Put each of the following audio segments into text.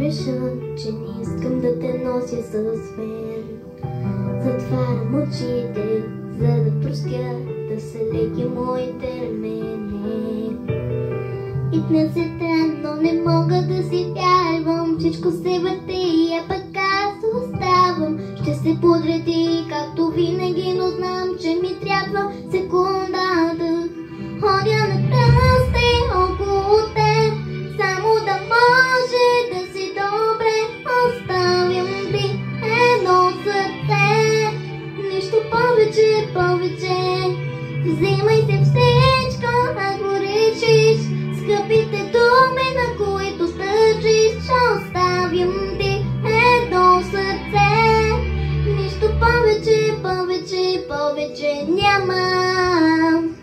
реша, че не искам да те нося с мен. Затварям очите, за да простя, да са леки моите рамена. И днес е ден, но не мога да си вярвам. Всичко се върти, а пък аз оставам. Ще се подреди, както винаги, но знам, че ми трябва секунда да ходя на пръсти около теб, само да може да си добре. Оставям ти едно сърце, нищо повече, повече. Взимай се всичко, ако решиш, скъпите думи, на които стържиш. Оставям ти едно сърце, нищо повече, повече, повече нямам.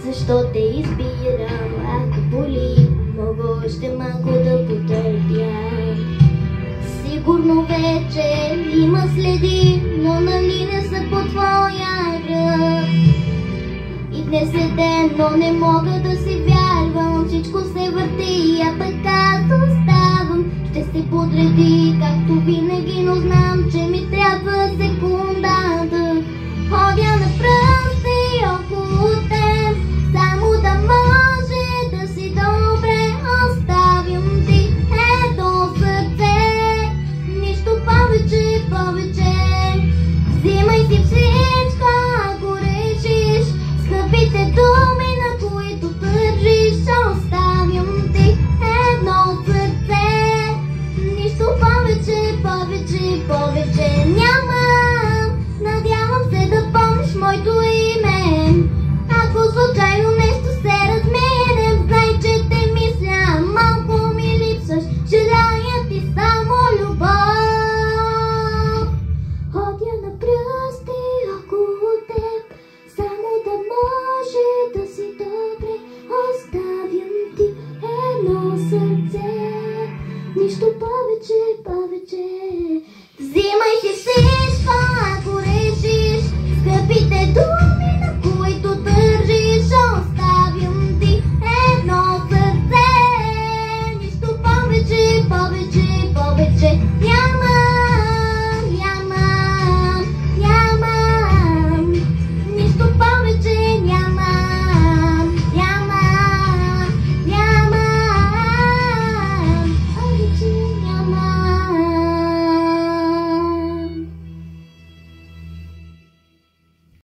Защо те избирам, ако боли, мога още малко да потърпя. Сигурно вече има следи, но нали не са по твоя рък. И днес е ден, но не мога да си вярвам. Всичко се върти, а пък аз оставам. Ще се подреди, както винаги, но знам, че ми трябва секунда да ходя на пръсти около теб, само да може да си добре. Оставям ти едно сърце, нищо повече, повече. Взимай си всичко, ако решиш, скъпите думи, на които тържиш. Оставям ти едно сърце, нищо повече, повече, повече нямам. Надявам се да помниш моето име. Ако случайно нещо се разминем, знай, че те мисля, малко ми липсваш. Желая ти само любов. Ходя на пръсти около теб, само да може да си добре. Оставям ти едно сърце, нищо повече, повече. Взимай си